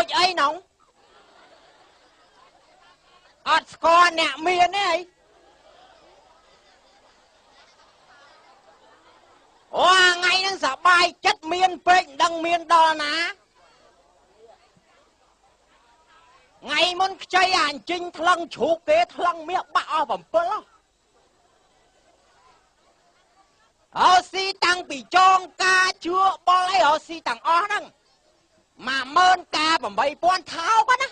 Ôi ấy nóng ọt con nè miền ấy Ồ ngay nó giả bài chất miền bệnh đăng miền đo ná Ngày muốn chơi ảnh trinh thăng chú kế thăng miệng bạo bẩm bơ lắm si tăng bị chong ca chưa bó lấy si tăng ó nâng Mà mơn ca bẩm bày bọn tháo quá ná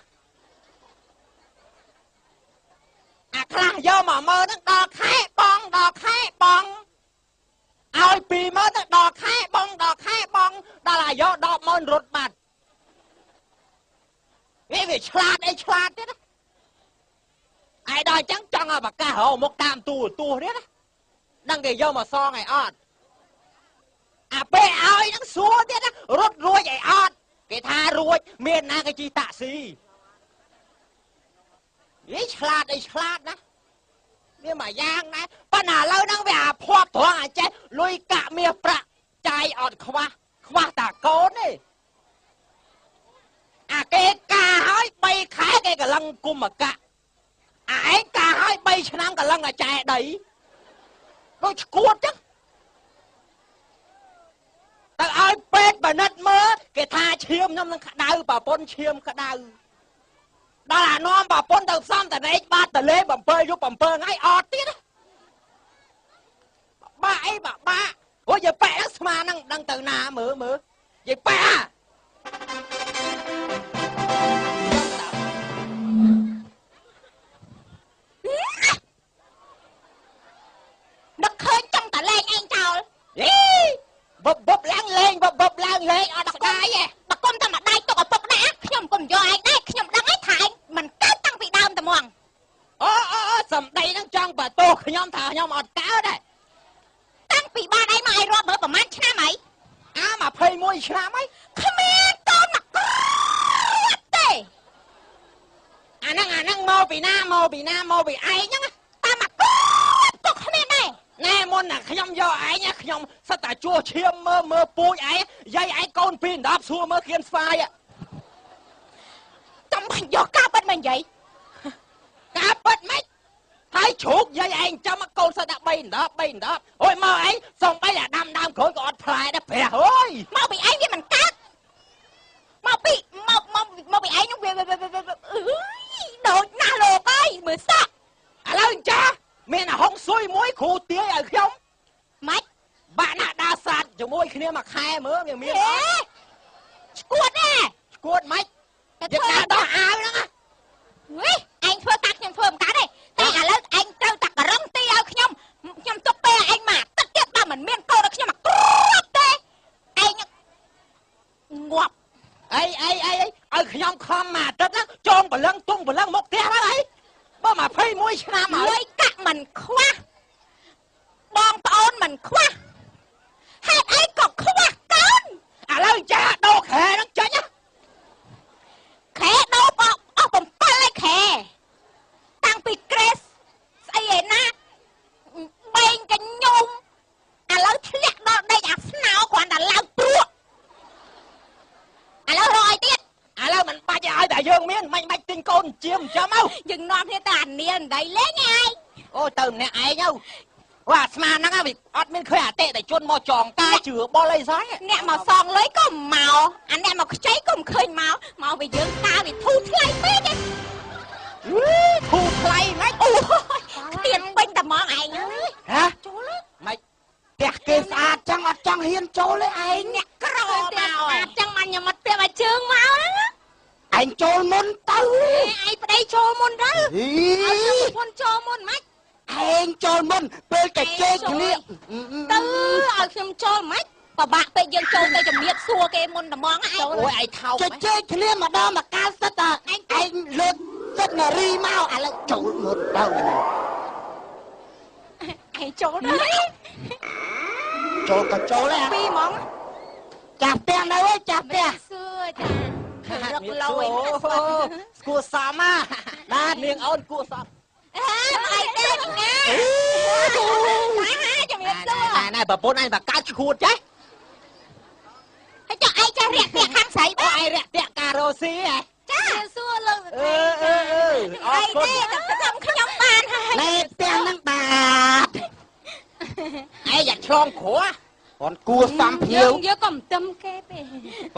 khá dơ mà mơ nó đo khai bong Ôi bì mơ nó đo khai bong Đó là do đo mơn rụt mặt Vì vì chlat thế đó Ai đòi chẳng chong à bà ca hồ một đàm tù thế đó Đăng kì dơ mà so ngày ọt bê ơi nó xua thế đó Rút ruồi vậy ọt Cái tha ruồi miền na cái chi tạ xì Ý chlat đó Nhưng mà giang này Bà nà lâu nâng về phọp thoáng à chết Lùi cả miệng bạc Chai ọt khoa tà côn ấy cái ca hói bay khá cái lăng cung mà cả ấy ca hói bay cho năm cả lăng là chạy đấy Nó cuột chứ Ta ơi bết bà nất mơ Cái tha chiêm nó khá đau bà bôn chiêm khá đau Đó là nó bà bôn tàu xăm tà nấy ba tà lê bầm bơ giúp bầm bơ ngay ọt tiết á Ba ấy bà ba Ôi giờ bẹ nó mà năng từ nà mơ Vậy bẹ Nó khơi trong tà lên anh chào Bụp lang lên ở đọc đai vậy Bà con ta mà đai tục ở bọc đã Nhầm cùng vô ai đấy Nhầm đang ấy thải Mình kết tăng bị đau tà mong Sầm đây nó trong bà tô Nhầm thả nhầm ọt cáo đây Tăng bị ba đây mà ai rõ bởi bà mát chứ nào mày mà phê môi chứ nào mấy Không biết con mà cướp tê năng mô bị nam bị ai nhá Ta mà cướp Cục không biết này Nè môn là nhầm vô ai nhá Nhầm sao ta chua chiêm mơ bùi ai Dây ai con pin đáp xua mơ khiên phai ạ Trong mình vô cao bên mình vậy Cá bật mấy Thái chuột dây anh cho mà con sao đã bay đó Ôi mơ ấy xong bay là đam khối của ọt phai đó phè ơi Mau bị ai với mình cắt Mau bị ai nó về Đồ nà lột ơi Mười sao Lên cha Mẹ là không xui muối khu tía ở không Mày Bạn là đa sạt cho môi khi mà khai mớ miệng Cuột nè Cuột mày Việc nào đó áo đó Anh thua tắc nhưng thua một cái này Tại lớn anh trâu tắc cả rong ti áo nhông Nhông tốt bê anh mà tất tiết ba mình miên cô đó nhưng mà cướp tê Anh ngọp ấy không không mà tất á Trôn bà lân tung bà lân một té đó đấy Bố mà phê muối chứ nào mà Lôi cắt mình khoa Bọn ôn mình khoa Hết ấy còn khoa con lên cha đồ khề nó chết nhá Khẽ đâu bỗng ba lại khẽ Tăng bị Grace Xây ấy nát Bên cái nhung lớn thiệt đó đây nào còn là lao trua lớn rồi tiết lên mình ba cha ơi bà dương miên Mày tin con chiêm cho mau Dừng non thế tàn niên đấy lấy nghe ai Ôi tầm nè ai nhau Và mà nó ngá vì ọt miên khơi tệ để chôn mò tròn ca chữa bó lây giói Nè mà son lấy có màu Anh em mà cháy cũng khơi màu vì dương ta vì thu thay phết ấy Thu play mấy Tiền binh tầm món anh ơi Hả? Mày Tẹt kê xa chăng ọt chăng hiên chô lấy anh Nè cái rồi màu Chăng mà nhà mặt tiệm mà chương màu đó Anh chô môn tao Ai vào đây chô môn đó Môn chô môn mách Anh chô môn Bê cái chê kì liệm Tư ở xem chô mách Và bạn bây giờ chô tay chồng miệt xua cái môn tầm món anh Ôi anh thao Chê chê kì liệm mà đo mà cao sất à Anh lượt rất là ri mau là chô một đầu Anh chô đấy Chô còn chô đấy à Pi món Chạp tiền đâu ấy chạp tiền Xưa chà Rất lâu anh Cua xóm á Đa niềng ôn cua xóm Mày tên nha Chồng miệt xưa Này bà bốn anh bà cá chuột chứ Cho ai cha រៀកទៀកខាងស្រីបា ai rẹt tiẹt cà rô xí này ចាសួរលោក អរគុណ តែខ្ញុំបានហើយ ណែទាំងនឹងបាទ ai dặn chlong khổ គាត់គួសំភៀវ យើងក៏មិនទឹមគេទេ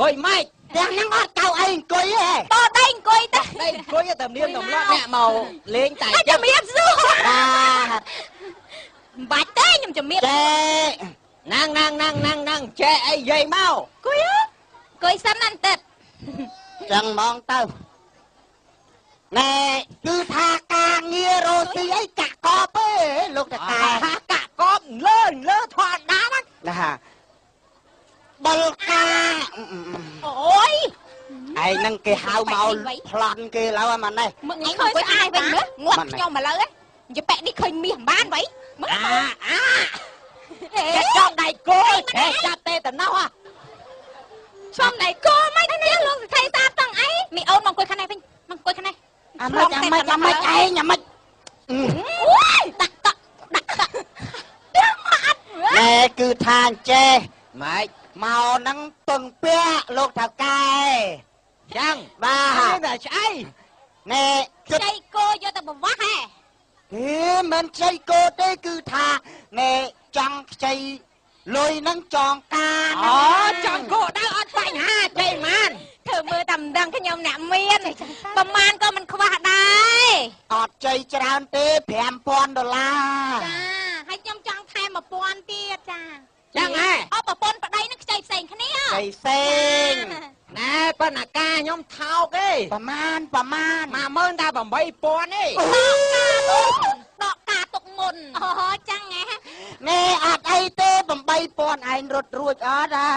ôi mày ទាំងនឹងអត់កៅអីអង្គុយទេ តដៃអង្គុយទៅ đây coi cho tầm niên tầm lót mẹ màu lên tài ជំរាបសួរ បាទ មិនបាច់ទេខ្ញុំជំរាប ចេ năng chè ai dây mau អង្គុយសិនណាន់ទឹក ចឹងហ្មងទៅណែគឺថាការងាររស់ស៊ីអីកាក់កបទេលោកតាតា cả con lơ thoa đá mắt ណាបលកា អូយ ឯងនឹងគេហៅមកប្លន់គេឡើយអាម៉ានេះ มึงឃើញស្អាយវិញមើលងាត់ខ្ញុំមកលើយប៉ែនេះឃើញមាសមិនបានវិញមើល cái trong này cô chè chặt tê tầm nào à ចំដៃគោមិនទេលោកសិទ្ធិសាតង់អីមីអូនមកអង្គុយខាងនេះវិញមកអង្គុយខាងនេះ អាម៉េចឯងអាម៉េច អូយដាក់ដាក់ដាក់មកអត់ ណែគឺថាអញ្ចេះ mày មកនឹងពឹងពាក់លោកថៅកែ chăng បាទ ai là ai ណែគិត ចៃគោយកទៅបវាស់ហ៎ មិនខ្ចីគោទេគឺថាណែចង់ខ្ចីលុយនឹងចងការ chọn cô đang ăn bánh ha chạy man ធ្វើមើលតែមិនដឹងខ្ញុំអ្នកមានប្រហែលក៏មិនខ្វះដែរ អត់ចៃច្រើនទេ$5,000 ចាហើយខ្ញុំចង់ថែម1000ទៀតចា chăng à អបប្រពន្ធប្តីនឹងខ្ចីផ្សេងគ្នា ចៃផ្សេង nè bên là ca nhóm thao cái ប្រមាណ mà mơn ta bằng bay pon ấy ដកការទុកមុនអូចឹងហ៎ ណែអត់អីទេ8,000ឯងរត់រួចអត់ហ៎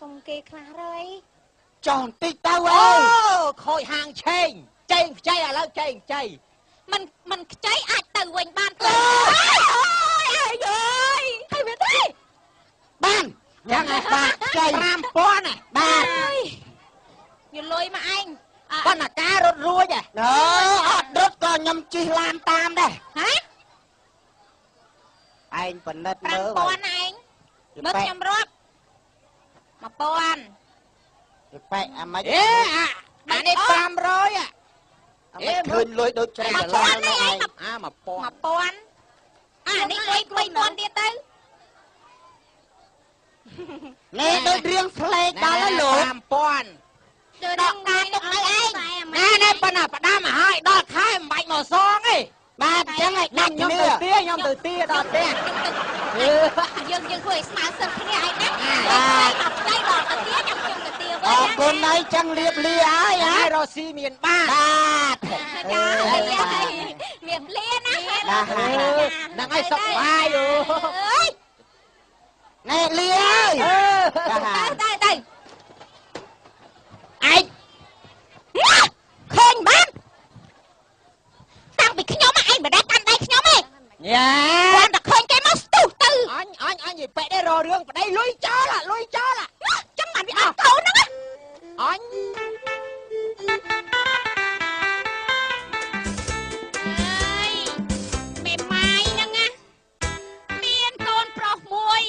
សុំគេខ្លះហើយ ចុះបន្តិចទៅអើយ ô khôi hàng chênh chênh chay à lâu chênh chay មិនខ្ចីអាចទៅវិញបានទេអូយអើយហើយវាទេ បាន chăng à បាទចៃ 5 pon à បាទ យកលុយមកឯង bên là ca rốt ruồi à អត់រត់ក៏ខ្ញុំជិះឡានតាមដែរ ហ៎ ឯងប៉និតមើល 5000ឯងមើលខ្ញុំរាប់1000 ប៉ែអាម៉េច ê à anh ấy 500 à អត់ឃើញលុយដូចច្រើនដុល្លារនោះឯង à mà pon 1000អានេះលុយ3000ទៀតទៅ នេះដូចរៀងស្លេកដល់ហើយលោក 5 pon ដកការទុកឲ្យឯង nè nè bên là bà đam mà hai đo khai bạch màu son ấy បាទអញ្ចឹងឯងដាច់ nhóm គ្នា từ tia nhóm từ tia đo tia យើងធ្វើឲ្យស្មើសិទ្ធគ្នាឯងណាបាទដៃដល់ទៅទៀតខ្ញុំទៅទៀត អរគុណហើយចឹងលៀបលាហើយហ៎ hai rô xi miền ba បាទ ចាមានលាណា đang ai sọc vai rồi អើយ ណែលាហើយ ទៅ anh ឃើញបានតាំងពីខ្ញុំឯងមិនដែលកាន់ដៃខ្ញុំទេ dạ គាត់តែឃើញគេមកស្ទុះទៅ anh gì bẹ đây rò rương đây lùi chó là ចឹងបានវាអត់កូនហ្នឹង anh មេម៉ាយហ្នឹងណាមានកូនប្រុសមួយ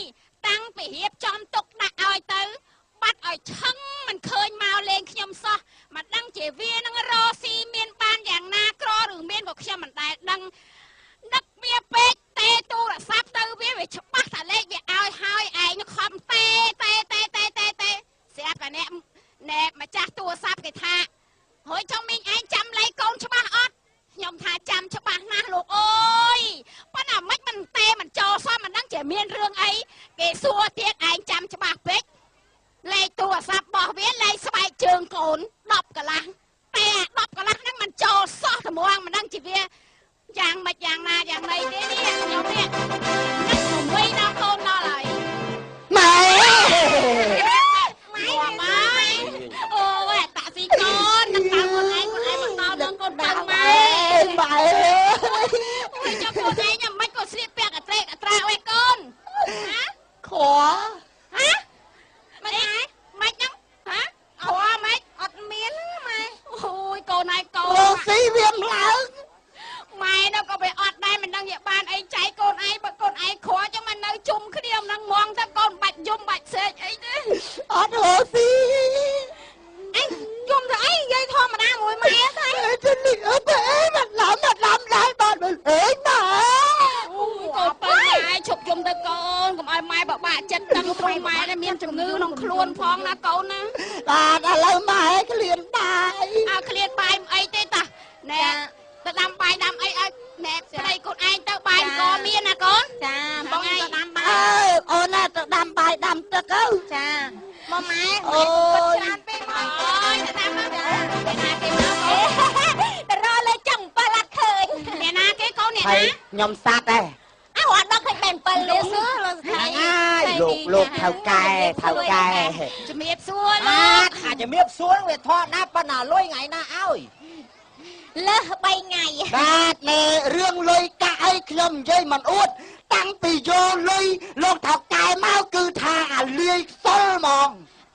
តាំងពីរៀបចំទុកដាក់ឲ្យទៅបាត់ឲ្យឆឹងមិនឃើញមកលេងខ្ញុំសោះមិនដឹងជាវានឹងរស់ស៊ីមានបានយ៉ាងណាក្រឬមានក៏ខ្ញុំមិនដែលដឹងដឹកវាពេកទេទូរស័ព្ទទៅវាច្បាស់តែលេខវាឲ្យហើយឯងខំទេស្រាប់តែអ្នកម្ចាស់ទូរស័ព្ទគេថាហើយចង់មីងឯងចាំលេខកូនច្បាស់អត់ខ្ញុំថាចាំច្បាស់ណាស់លោកអើយប៉ុន្តែមិនទេមិនចូលសោះមិនដឹងជាមានរឿងអីគេសួរទៀតឯងចាំច្បាស់ពេកលេខទូរស័ព្ទរបស់វាលេខស្បែកជើងកូន10កន្លះតែ10កន្លះហ្នឹងមិនចូលសោះត្មងមិនដឹងជាវាយ៉ាងម៉េចយ៉ាងណាយ៉ាងណីទេនេះខ្ញុំនេះនឹងមួយដល់កូនដល់ហើយ ម៉ែ ម៉ែអូយតាស៊ីកូននឹងតាមខ្លួនឯងមកដល់កូនទៅម៉ែ ម៉ែ អូយចាំកូនឯងមិនក៏ស្លៀកពាក់អត្រេកអត្រាអេកូនហ៎ ខួ ហ៎មិនឯងមិនហ្នឹងហ៎ខួមិនអត់មានម៉ែអូយកូនឯងកូន រស់ស៊ីវាមិនឡើង ម៉ែនោះក៏វាអត់ដែរមិនដឹងជាបានអីចៃកូនឯងបើកូនឯងខួចឹងមិននៅជុំគ្នា តាំងទ្រង់ម៉ែដែលមានជំងឺក្នុងខ្លួនផងណាកូនណា បាទឥឡូវម៉ែក្លៀនបាយ អើឃ្លានបាយអីទេតាណែទៅដាំបាយដាំអីឲ្យណែប្តីកូនឯងទៅបាយក៏មានណាកូនចាបងទៅដាំបាយ អើអូនណាទៅដាំបាយដាំទឹកទៅ ចាមកម៉ែ អូយ ច្រើនពេកមកអើយទៅដាំទៅណាគេមកទៅរលើចង់ប៉ះឡាត់ឃើញអ្នកណាគេកូនអ្នក ហើ ណា យខ្ញុំសាត់ដែរ អើអត់ដល់ឃើញបែន7លឺសួរលោកស្រី លោកថៅកែជំរាបសួរ អា លោក អាចជំរាបសួរវាថតណាប៉ុណ្ណាលុយថ្ងៃណាឲ្យ លើស3ថ្ងៃ បាទនៃរឿងលុយកាក់អីខ្ញុំនិយាយមិនអួតតាំងពីយកលុយលោកថៅកែមកគឺថាអាលាយខ្សលហ្មង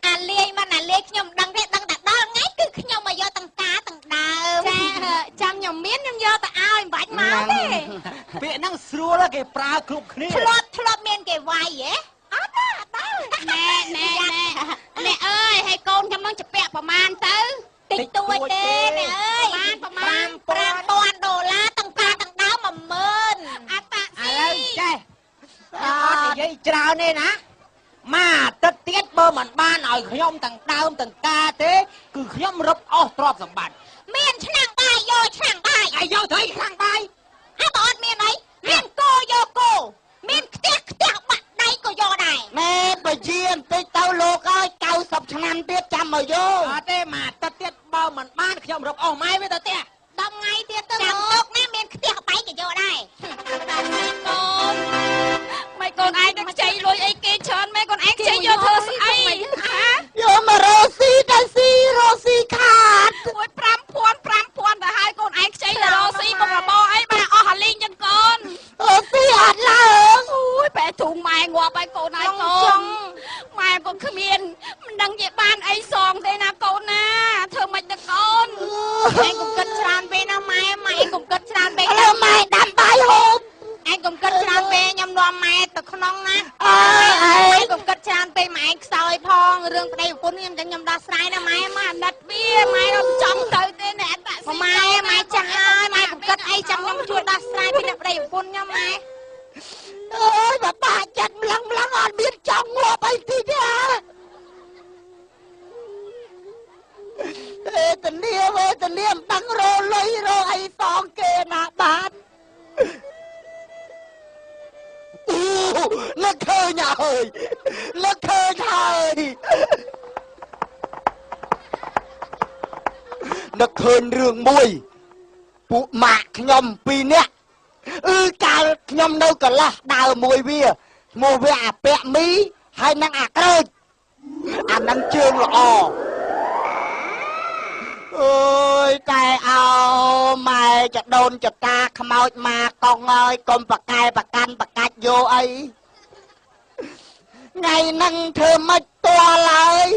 អាលាយមិនអាលាយខ្ញុំដឹងទេដឹងតែដល់ថ្ងៃគឺខ្ញុំមកយកទាំងការទាំងដើមចាចាំខ្ញុំមានខ្ញុំយកទៅឲ្យមិនបាច់មកទេ ពាក្យហ្នឹងស្រួលគេប្រើគ្រប់គ្នា ធ្លាប់មានគេវាយហ៎អត់ទេអត់ដែរណែអ្នកអើយហើយកូនខ្ញុំនឹងចាពាក់ប្រមាណទៅតិចតួចទេអ្នកអើយប្រមាណ$5,000ទាំងការទាំងដើម10000អត្ត ឥ ស៊ី ឡូវចេះអត់និយាយច្រើនទេណាមកទឹកទៀតបើមិនបានឲ្យខ្ញុំទាំងដើមទាំងការទេគឺខ្ញុំរឹបអស់ទ្រព្យសម្បត្តិ មានឆ្នាំងបាយយកឆ្នាំងបាយ អាយយកទៅខាងបាយ អត់អត់មានអីមានគោយកគោមានខ្ទះបាក់ដៃក៏យកដែរ ណែបើជាបន្តិចទៅលោកអើយ90ឆ្នាំទៀតចាំមកយក អត់ទេមកទឹកទៀតបើមិនបានខ្ញុំរឹបអស់ម៉ែវាទៅផ្ទះ 10ថ្ងៃទៀតទៅចាំទុកណាមានខ្ទះបាយក៏យកដែរកូនមិនកូនឯងទៅខ្ចីលុយអីគេច្រើនម៉ែកូនឯងខ្ចីយកធ្វើស្អីហ៎ យកមករកស៊ីតែស៊ីរកស៊ីខាត មួយ 5,000ទៅហើយកូនឯងខ្ចីទៅរកស៊ីមុខរបរអីបានអស់អាលីងចឹងកូន អត់ស៊ីអត់ឡើង អូយបែរធូងម៉ែងាប់ហើយកូនហើយកូនម៉ែក៏គ្មានមិនដឹងជាបានអីសងទេណាកូនណាធ្វើមិនទៅកូនឯងកុំគិតច្រើនពេកណាម៉ែឯងកុំគិតច្រើនពេក ឥឡូវម៉ែដាំបាយហូប ឯងកុំគិតច្រើនពេកខ្ញុំនាំម៉ែទៅក្នុងណា អើយ ឯងកុំគិតច្រើនពេកម៉ែឯងខ្សោយផងរឿងប្តីប្រពន្ធខ្ញុំដោះស្រាយណាម៉ែមកអាណិតវាម៉ែរំចង់ទៅទេណែអត្តសីម៉ែចាស់ហើយម៉ែកុំគិតអីចាំខ្ញុំជួយដោះស្រាយពីអ្នកប្តីប្រពន្ធខ្ញុំម៉ែ អើយបបាក់ចិត្តម្លឹងអត់មានចង់ងាប់អីទីទេតនីមិនដឹងរលុយរអីសងគេណាបាទអូនឹកឃើញហើយនឹកឃើញហើយនឹកឃើញរឿងមួយពួកម៉ាក់ខ្ញុំ2នាក់កាលខ្ញុំនៅកន្លោះដើរមួយវាឈ្មោះវាអាពាក់មីហើយនឹងអាក្រូចអានឹងជើងល្អអូយតែអោម៉ែចដូនចតាខ្មោចមកកងហើយកុំប្រកែប្រកាន់ប្រកាច់យកអីថ្ងៃហ្នឹងធ្វើមិនទាល់ហើយ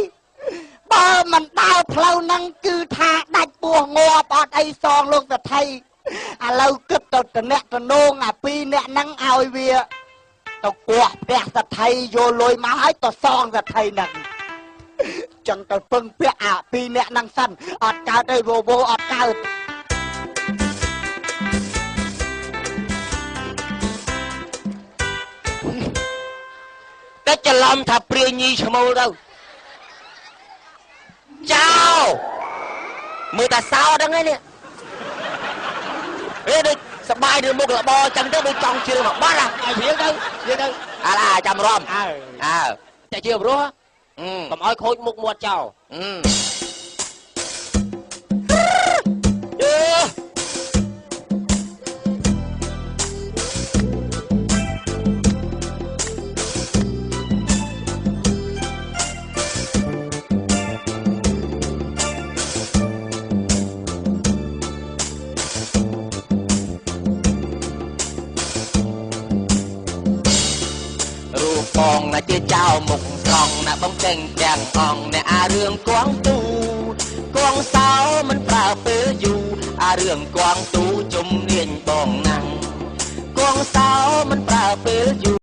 បើមិនដើរផ្លូវហ្នឹងគឺថាដាច់ពោះងាប់អត់អីសងលោកសថីឥឡូវគិតទៅតំណែងតំណងអា2នាក់ហ្នឹងឲ្យវាទៅគោះផ្ទះសថីយកលុយមកឲ្យទៅសងសថីហ្នឹងចឹងទៅពឹងពាក់អា2នាក់ហ្នឹងសិនអត់កើតអីវោអត់កើតតែច្រឡំថាព្រាញីឈ្មោលទៅចៅមើលតាសោហ្នឹងឯនេះដូចសបាយឬមុខរបរចឹងទៅដូចចង់ជឿមកបាត់ឲ្យវាទៅអាឡាចាំរំតែជឿព្រោះកុំឲ្យខូចមុខមាត់ចោលបងណាជាចៅមុខស្រង់ណាបងចេញទាំងអង្គអ្នកអារឿងគួងទូគួងសោមិនប្រើពេលយូរអារឿងគួងទូជំនាញបងណាំងគួងសោមិនប្រើពេលយូរ